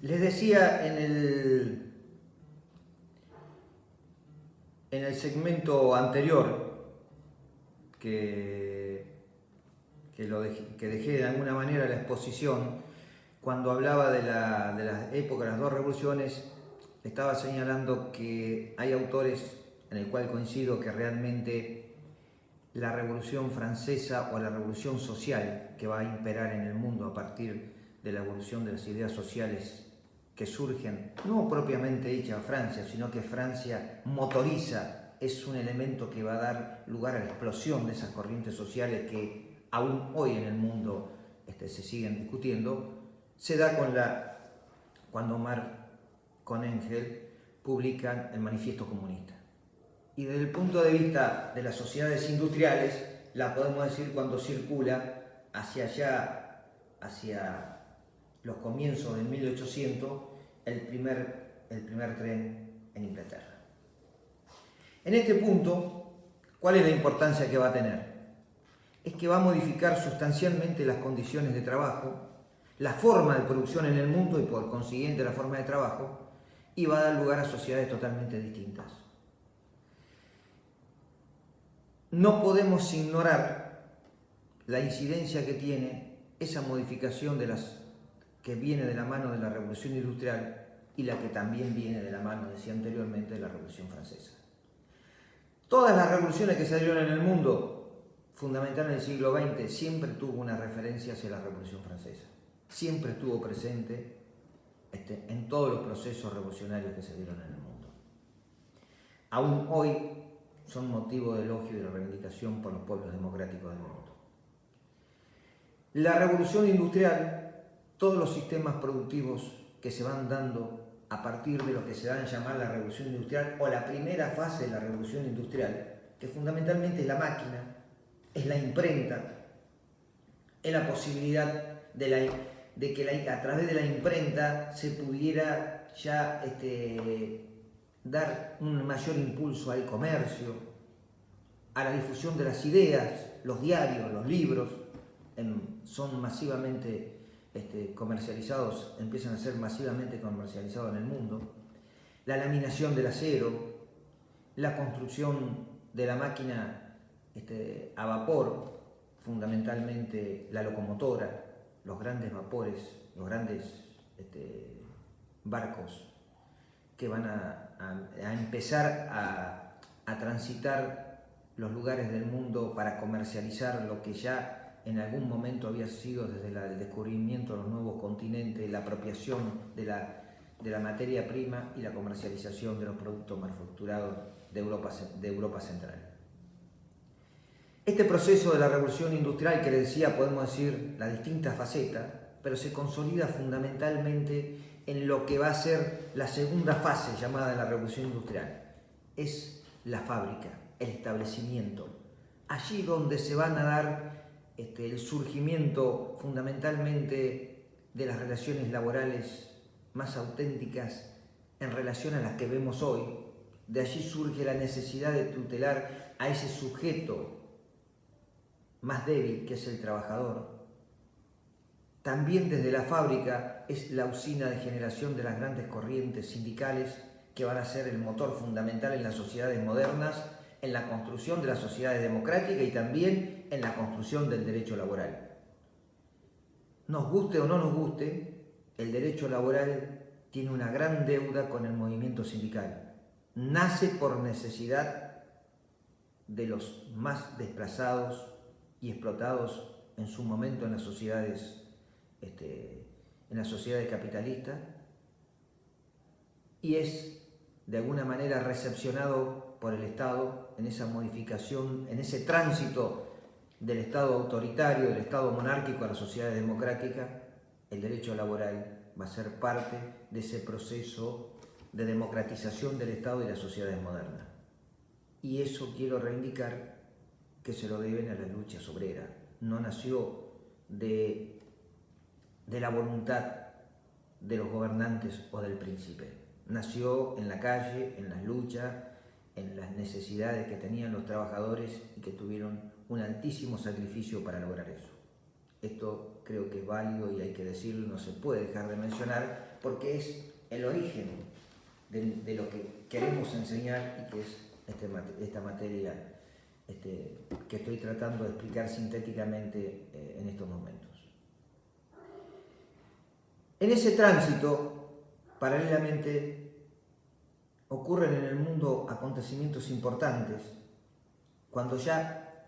Les decía en el segmento anterior que dejé de alguna manera la exposición, cuando hablaba de la época de las dos revoluciones, estaba señalando que hay autores en el cual coincido que realmente la Revolución Francesa o la revolución social que va a imperar en el mundo a partir de la evolución de las ideas sociales que surgen, no propiamente hechas a Francia, sino que Francia motoriza, es un elemento que va a dar lugar a la explosión de esas corrientes sociales que aún hoy en el mundo se siguen discutiendo, se da cuando Marx con Engels publican el Manifiesto Comunista. Y desde el punto de vista de las sociedades industriales, la podemos decir cuando circula hacia allá, hacia los comienzos de 1800, el primer tren en Inglaterra. En este punto, ¿cuál es la importancia que va a tener? Es que va a modificar sustancialmente las condiciones de trabajo, la forma de producción en el mundo y por consiguiente la forma de trabajo, y va a dar lugar a sociedades totalmente distintas. No podemos ignorar la incidencia que tiene esa modificación que viene de la mano de la Revolución Industrial y la que también viene de la mano, decía anteriormente, de la Revolución Francesa. Todas las revoluciones que se dieron en el mundo, fundamentalmente en el siglo XX, siempre tuvo una referencia hacia la Revolución Francesa. Siempre estuvo presente en todos los procesos revolucionarios que se dieron en el mundo. Aún hoy son motivo de elogio y de reivindicación por los pueblos democráticos del mundo. La revolución industrial, todos los sistemas productivos que se van dando a partir de lo que se da a llamar la revolución industrial o la primera fase de la revolución industrial, que fundamentalmente es la máquina, es la imprenta, es la posibilidad de que a través de la imprenta se pudiera ya dar un mayor impulso al comercio, a la difusión de las ideas, los diarios, los libros, son masivamente comercializados, empiezan a ser masivamente comercializados en el mundo, la laminación del acero, la construcción de la máquina a vapor, fundamentalmente la locomotora, los grandes vapores, los grandes barcos que van a empezar a transitar los lugares del mundo para comercializar lo que ya en algún momento había sido desde el descubrimiento de los nuevos continentes, la apropiación de la materia prima y la comercialización de los productos manufacturados de Europa Central. Este proceso de la revolución industrial que les decía, podemos decir las distintas facetas, pero se consolida fundamentalmente en lo que va a ser la segunda fase llamada la revolución industrial. Es la fábrica, el establecimiento, allí donde se van a dar el surgimiento fundamentalmente de las relaciones laborales más auténticas en relación a las que vemos hoy. De allí surge la necesidad de tutelar a ese sujeto más débil que es el trabajador. También desde la fábrica es la usina de generación de las grandes corrientes sindicales que van a ser el motor fundamental en las sociedades modernas, en la construcción de las sociedades democráticas y también en la construcción del derecho laboral. Nos guste o no nos guste, el derecho laboral tiene una gran deuda con el movimiento sindical. Nace por necesidad de los más desplazados y explotados en su momento en las sociedades capitalistas, y es de alguna manera recepcionado por el Estado en esa modificación, en ese tránsito del Estado autoritario, del Estado monárquico a la sociedad democrática. El derecho laboral va a ser parte de ese proceso de democratización del Estado y las sociedades modernas. Y eso quiero reivindicar que se lo deben a las luchas obreras. No nació de la voluntad de los gobernantes o del príncipe. Nació en la calle, en las luchas, en las necesidades que tenían los trabajadores y que tuvieron un altísimo sacrificio para lograr eso. Esto creo que es válido y hay que decirlo, no se puede dejar de mencionar, porque es el origen de lo que queremos enseñar y que es esta materia que estoy tratando de explicar sintéticamente en estos momentos. En ese tránsito, paralelamente, ocurren en el mundo acontecimientos importantes, cuando ya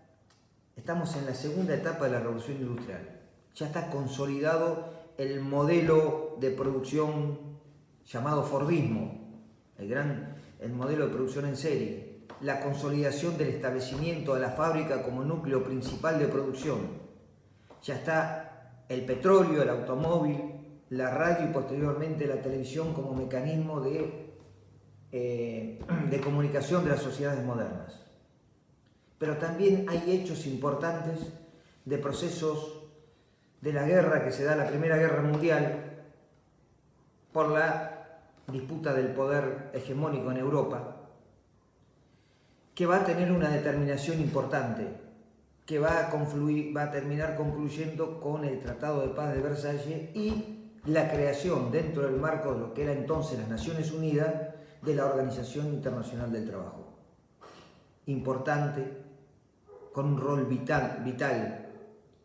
estamos en la segunda etapa de la revolución industrial. Ya está consolidado el modelo de producción llamado Fordismo, el modelo de producción en serie, la consolidación del establecimiento de la fábrica como núcleo principal de producción. Ya está el petróleo, el automóvil, la radio y posteriormente la televisión como mecanismo de comunicación de las sociedades modernas. Pero también hay hechos importantes de procesos de la guerra que se da, la Primera Guerra Mundial, por la disputa del poder hegemónico en Europa, que va a tener una determinación importante, que va a terminar concluyendo con el Tratado de Paz de Versalles y la creación, dentro del marco de lo que era entonces las Naciones Unidas, de la Organización Internacional del Trabajo. Importante, con un rol vital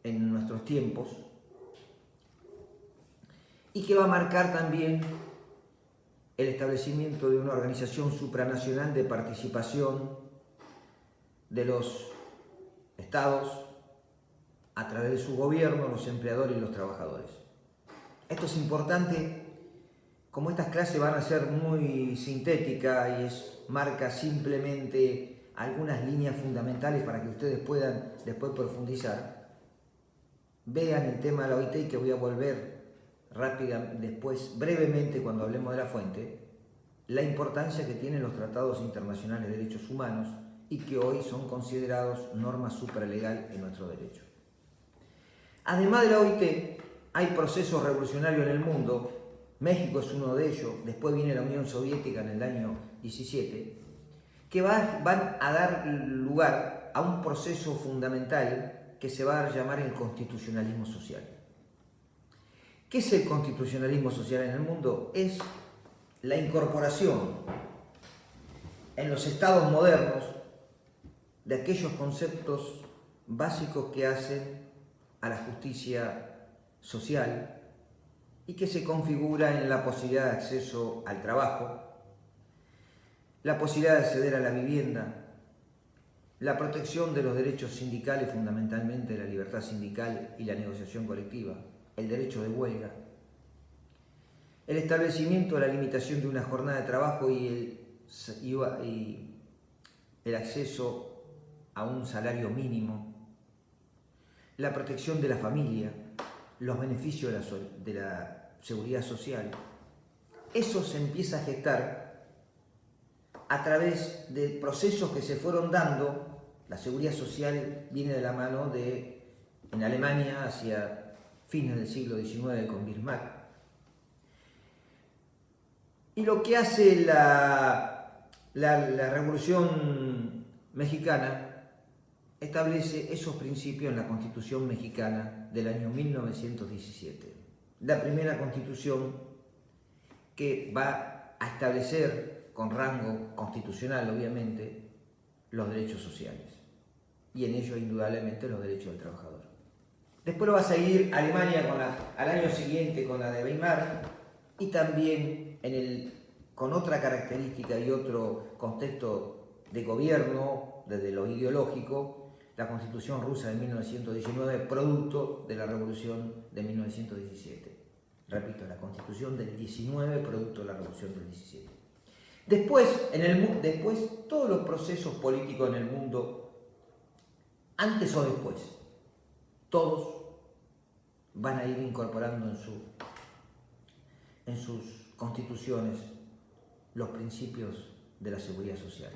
en nuestros tiempos, y que va a marcar también el establecimiento de una organización supranacional de participación de los estados a través de su gobierno, los empleadores y los trabajadores. Esto es importante, como estas clases van a ser muy sintéticas y marca simplemente algunas líneas fundamentales para que ustedes puedan después profundizar. Vean el tema de la OIT, que voy a volver después, brevemente, cuando hablemos de la fuente, la importancia que tienen los tratados internacionales de derechos humanos y que hoy son considerados norma supralegal en nuestro derecho. Además de la OIT, hay procesos revolucionarios en el mundo. México es uno de ellos, después viene la Unión Soviética en el año 17, que van a dar lugar a un proceso fundamental que se va a llamar el constitucionalismo social. ¿Qué es el constitucionalismo social en el mundo? Es la incorporación en los estados modernos de aquellos conceptos básicos que hacen a la justicia social y que se configura en la posibilidad de acceso al trabajo, la posibilidad de acceder a la vivienda, la protección de los derechos sindicales, fundamentalmente la libertad sindical y la negociación colectiva, el derecho de huelga, el establecimiento de la limitación de una jornada de trabajo y el acceso a un salario mínimo, la protección de la familia, los beneficios de la seguridad social. Eso se empieza a gestar a través de procesos que se fueron dando. La seguridad social viene de la mano en Alemania hacia fines del siglo XIX con Bismarck. Y lo que hace la Revolución Mexicana establece esos principios en la Constitución Mexicana del año 1917. La primera constitución que va a establecer, con rango constitucional obviamente, los derechos sociales. Y en ello indudablemente los derechos del trabajador. Después lo va a seguir Alemania al año siguiente con la de Weimar, y también con otra característica y otro contexto de gobierno desde lo ideológico, la Constitución rusa de 1919, producto de la Revolución de 1917. Repito, la Constitución del 19, producto de la Revolución del 17. Después, todos los procesos políticos en el mundo, antes o después, todos van a ir incorporando en sus constituciones los principios de la seguridad social.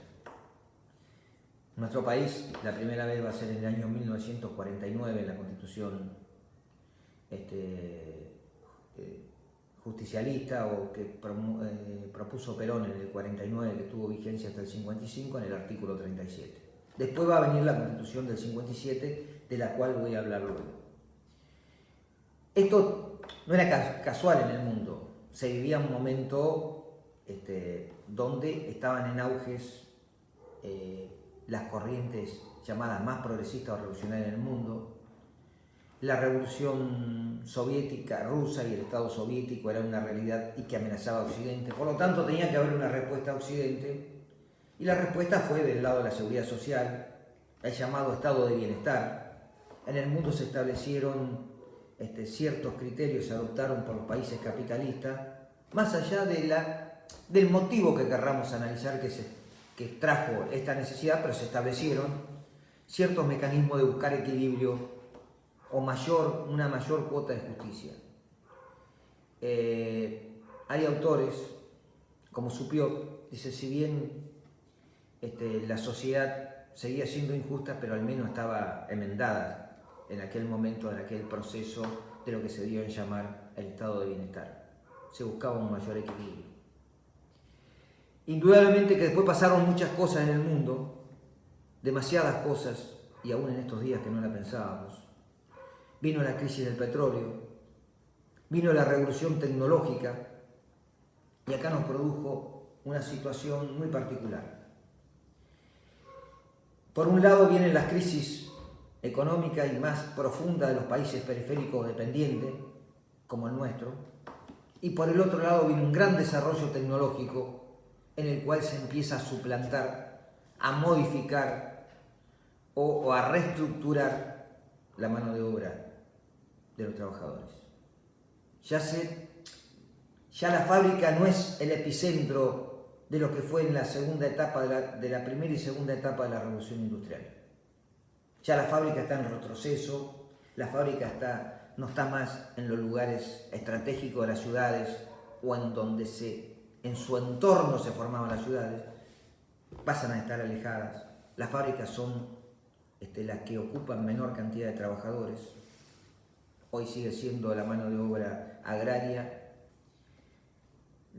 Nuestro país, la primera vez va a ser en el año 1949, en la Constitución justicialista, o que propuso Perón en el 49, que tuvo vigencia hasta el 55, en el artículo 37. Después va a venir la Constitución del 57, de la cual voy a hablar luego. Esto no era casual en el mundo, se vivía un momento donde estaban en auges las corrientes llamadas más progresistas o revolucionarias en el mundo. La revolución soviética, rusa y el Estado soviético era una realidad y que amenazaba a Occidente. Por lo tanto, tenía que haber una respuesta a Occidente y la respuesta fue del lado de la seguridad social, el llamado estado de bienestar. En el mundo se establecieron ciertos criterios, se adoptaron por los países capitalistas, más allá del motivo que querramos analizar que trajo esta necesidad, pero se establecieron ciertos mecanismos de buscar equilibrio o una mayor cuota de justicia. Hay autores, como Supiot, dice, si bien la sociedad seguía siendo injusta, pero al menos estaba enmendada en aquel momento, en aquel proceso de lo que se dio en llamar el estado de bienestar. Se buscaba un mayor equilibrio. Indudablemente que después pasaron muchas cosas en el mundo, demasiadas cosas, y aún en estos días que no la pensábamos. Vino la crisis del petróleo, vino la revolución tecnológica y acá nos produjo una situación muy particular. Por un lado vienen las crisis económicas y más profundas de los países periféricos dependientes, como el nuestro, y por el otro lado viene un gran desarrollo tecnológico en el cual se empieza a suplantar, a modificar o a reestructurar la mano de obra de los trabajadores. Ya la fábrica no es el epicentro de lo que fue en la segunda etapa de la primera y segunda etapa de la revolución industrial. Ya la fábrica está en retroceso, la fábrica no está más en los lugares estratégicos de las ciudades o en donde en su entorno se formaban las ciudades, pasan a estar alejadas. Las fábricas son las que ocupan menor cantidad de trabajadores. Hoy sigue siendo la mano de obra agraria,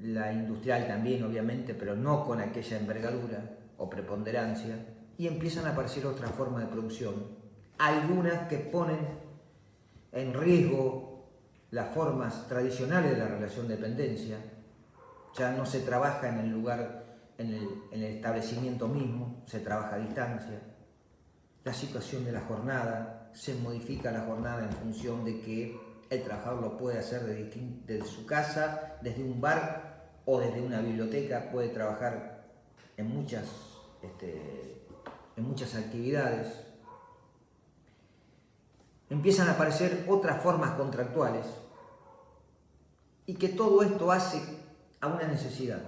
la industrial también obviamente, pero no con aquella envergadura o preponderancia, y empiezan a aparecer otras formas de producción, algunas que ponen en riesgo las formas tradicionales de la relación de dependencia. Ya no se trabaja en el lugar, en el establecimiento mismo, se trabaja a distancia. La situación de la jornada, se modifica la jornada en función de que el trabajador lo puede hacer desde su casa, desde un bar o desde una biblioteca, puede trabajar en muchas actividades. Empiezan a aparecer otras formas contractuales y que todo esto hace a una necesidad.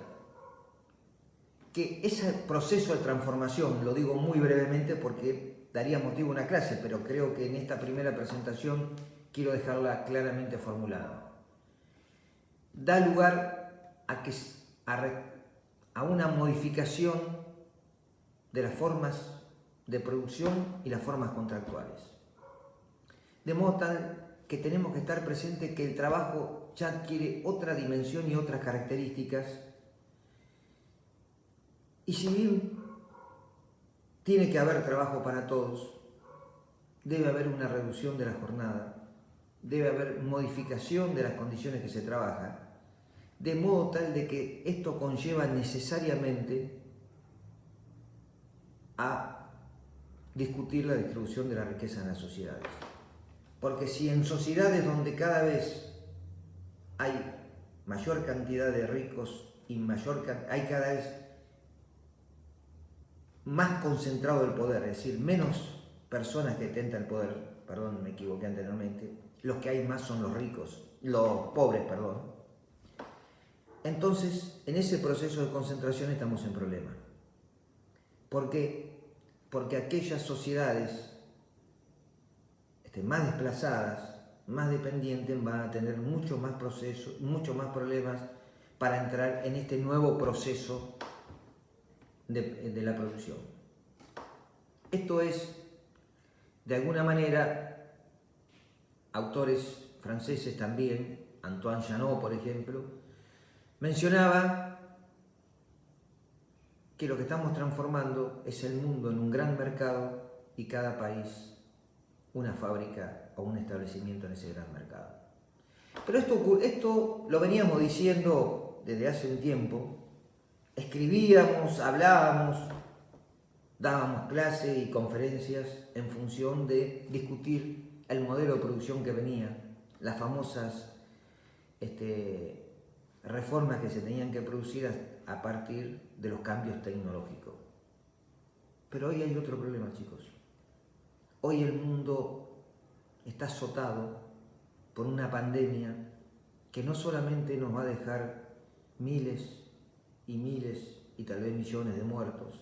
Que ese proceso de transformación, lo digo muy brevemente porque daría motivo a una clase, pero creo que en esta primera presentación quiero dejarla claramente formulada. Da lugar a una modificación de las formas de producción y las formas contractuales. De modo tal que tenemos que estar presentes que el trabajo ya adquiere otra dimensión y otras características. Y si bien tiene que haber trabajo para todos, debe haber una reducción de la jornada, debe haber modificación de las condiciones que se trabajan, de modo tal de que esto conlleva necesariamente a discutir la distribución de la riqueza en las sociedades. Porque si en sociedades donde cada vez hay mayor cantidad de ricos y hay cada vez más concentrado el poder, es decir, menos personas que tentan el poder, perdón, me equivoqué anteriormente, los que hay más son los ricos, los pobres, perdón. Entonces, en ese proceso de concentración estamos en problema. ¿Por qué? Porque aquellas sociedades más desplazadas, más dependientes, van a tener mucho más problemas para entrar en este nuevo proceso de la producción. Esto es, de alguna manera, autores franceses también, Antoine Janot, por ejemplo, mencionaba que lo que estamos transformando es el mundo en un gran mercado y cada país una fábrica o un establecimiento en ese gran mercado. Pero esto lo veníamos diciendo desde hace un tiempo. Escribíamos, hablábamos, dábamos clases y conferencias en función de discutir el modelo de producción que venía, las famosas reformas que se tenían que producir a partir de los cambios tecnológicos. Pero hoy hay otro problema, chicos. Hoy el mundo está azotado por una pandemia que no solamente nos va a dejar miles y miles y tal vez millones de muertos,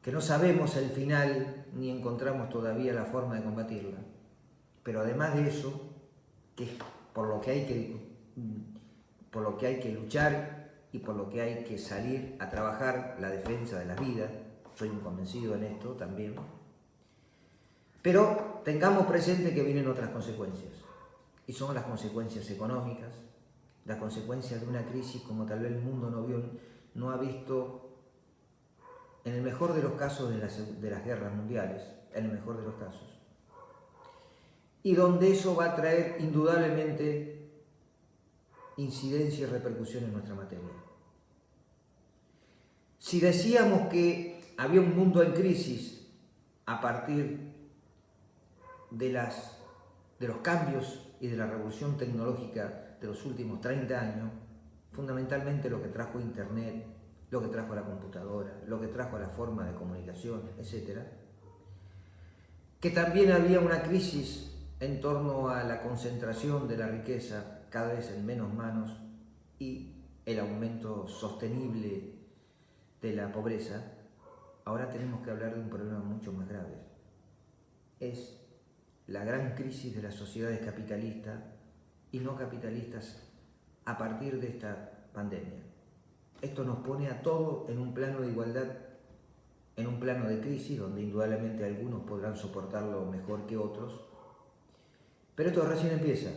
que no sabemos el final ni encontramos todavía la forma de combatirla, pero además de eso, que es por lo que hay que luchar y por lo que hay que salir a trabajar la defensa de la vida, soy un convencido en esto también, pero tengamos presente que vienen otras consecuencias, y son las consecuencias económicas, las consecuencias de una crisis como tal vez el mundo no ha visto en el mejor de los casos de las guerras mundiales, en el mejor de los casos, y donde eso va a traer indudablemente incidencia y repercusión en nuestra materia. Si decíamos que había un mundo en crisis a partir de los cambios y de la revolución tecnológica de los últimos 30 años, fundamentalmente lo que trajo Internet, lo que trajo la computadora, lo que trajo la forma de comunicación, etc., que también había una crisis en torno a la concentración de la riqueza cada vez en menos manos y el aumento sostenible de la pobreza. Ahora tenemos que hablar de un problema mucho más grave. Es la gran crisis de las sociedades capitalistas y no capitalistas a partir de esta pandemia. Esto nos pone a todos en un plano de igualdad, en un plano de crisis, donde indudablemente algunos podrán soportarlo mejor que otros, pero esto recién empieza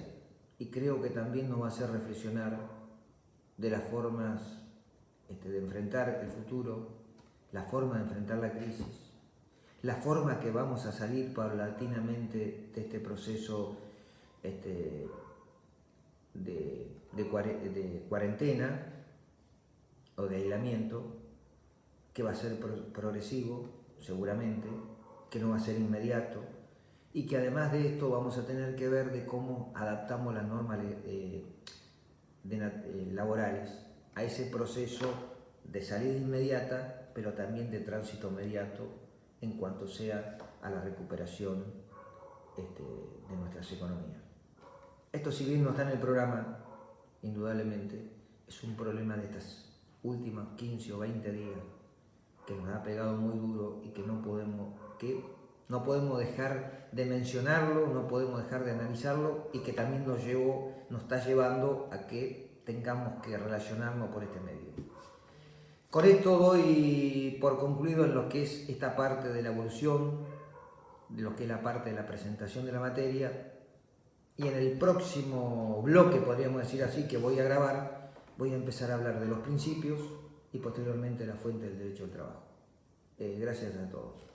y creo que también nos va a hacer reflexionar de las formas de enfrentar el futuro, la forma de enfrentar la crisis, la forma que vamos a salir paulatinamente de este proceso de cuarentena o de aislamiento, que va a ser progresivo, seguramente, que no va a ser inmediato, y que además de esto vamos a tener que ver de cómo adaptamos las normas laborales a ese proceso de salida inmediata, pero también de tránsito inmediato en cuanto sea a la recuperación de nuestras economías. Esto, si bien no está en el programa, indudablemente es un problema de estas últimas 15 o 20 días que nos ha pegado muy duro y que no podemos dejar de mencionarlo, no podemos dejar de analizarlo, y que también nos está llevando a que tengamos que relacionarnos por este medio. Con esto doy por concluido en lo que es esta parte de la evolución, de lo que es la parte de la presentación de la materia, y en el próximo bloque, podríamos decir así, que voy a grabar, voy a empezar a hablar de los principios y posteriormente la fuente del derecho al trabajo. Gracias a todos.